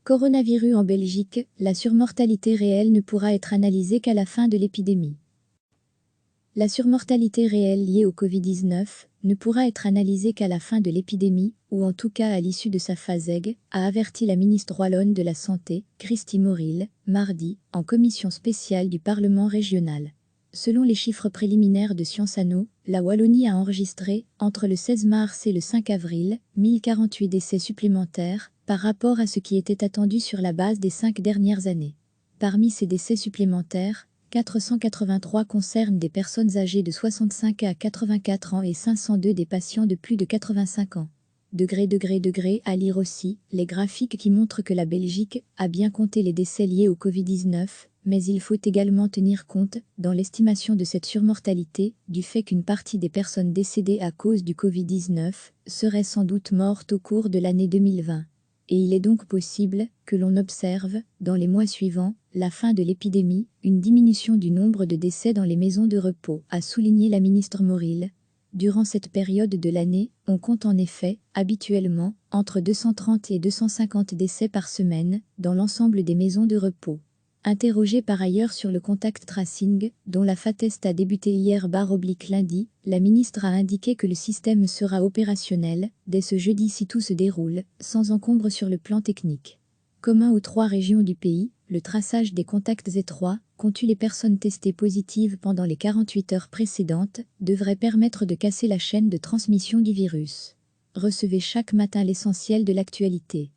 Coronavirus en Belgique, la surmortalité réelle ne pourra être analysée qu'à la fin de l'épidémie. La surmortalité réelle liée au Covid-19 ne pourra être analysée qu'à la fin de l'épidémie, ou en tout cas à l'issue de sa phase aiguë, a averti la ministre wallonne de la Santé, Christy Moril, mardi, en commission spéciale du Parlement régional. Selon les chiffres préliminaires de Sciences Anno, la Wallonie a enregistré, entre le 16 mars et le 5 avril, 1048 décès supplémentaires, par rapport à ce qui était attendu sur la base des 5 dernières années. Parmi ces décès supplémentaires, 483 concernent des personnes âgées de 65 à 84 ans et 502 des patients de plus de 85 ans. À lire aussi, les graphiques qui montrent que la Belgique a bien compté les décès liés au Covid-19, mais il faut également tenir compte, dans l'estimation de cette surmortalité, du fait qu'une partie des personnes décédées à cause du Covid-19 seraient sans doute mortes au cours de l'année 2020. Et il est donc possible que l'on observe, dans les mois suivants, la fin de l'épidémie, une diminution du nombre de décès dans les maisons de repos, a souligné la ministre Moril. Durant cette période de l'année, on compte en effet, habituellement, entre 230 et 250 décès par semaine, dans l'ensemble des maisons de repos. Interrogée par ailleurs sur le contact tracing, dont la FATEST a débuté hier lundi, la ministre a indiqué que le système sera opérationnel dès ce jeudi si tout se déroule, sans encombre sur le plan technique. Commun aux 3 régions du pays, le traçage des contacts étroits, comptant les personnes testées positives pendant les 48 heures précédentes, devrait permettre de casser la chaîne de transmission du virus. Recevez chaque matin l'essentiel de l'actualité.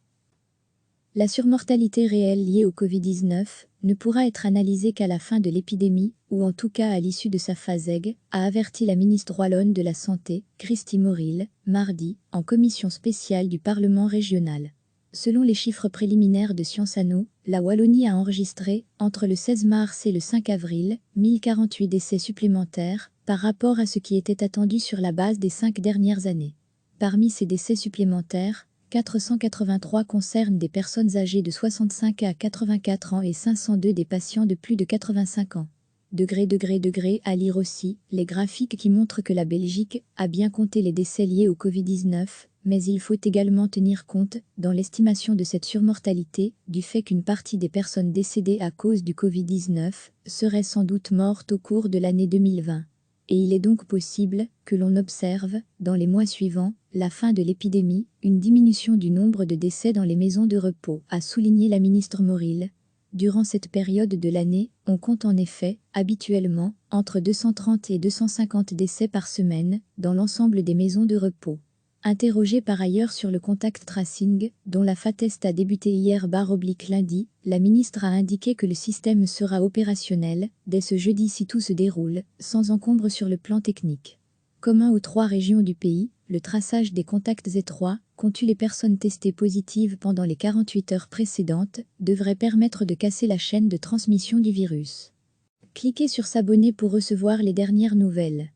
La surmortalité réelle liée au Covid-19 ne pourra être analysée qu'à la fin de l'épidémie, ou en tout cas à l'issue de sa phase aiguë, a averti la ministre wallonne de la Santé, Christy Moril, mardi, en commission spéciale du Parlement régional. Selon les chiffres préliminaires de Sciences Anno, la Wallonie a enregistré, entre le 16 mars et le 5 avril, 1048 décès supplémentaires, par rapport à ce qui était attendu sur la base des 5 dernières années. Parmi ces décès supplémentaires, 483 concernent des personnes âgées de 65 à 84 ans et 502 des patients de plus de 85 ans. À lire aussi, les graphiques qui montrent que la Belgique a bien compté les décès liés au Covid-19, mais il faut également tenir compte, dans l'estimation de cette surmortalité, du fait qu'une partie des personnes décédées à cause du Covid-19 seraient sans doute mortes au cours de l'année 2020. Et il est donc possible que l'on observe, dans les mois suivants, la fin de l'épidémie, une diminution du nombre de décès dans les maisons de repos, a souligné la ministre Moril. Durant cette période de l'année, on compte en effet, habituellement, entre 230 et 250 décès par semaine, dans l'ensemble des maisons de repos. Interrogée par ailleurs sur le contact tracing, dont la FATEST a débuté hier lundi, la ministre a indiqué que le système sera opérationnel dès ce jeudi si tout se déroule, sans encombre sur le plan technique. Commun aux 3 régions du pays, le traçage des contacts étroits, comptant les personnes testées positives pendant les 48 heures précédentes, devrait permettre de casser la chaîne de transmission du virus. Cliquez sur s'abonner pour recevoir les dernières nouvelles.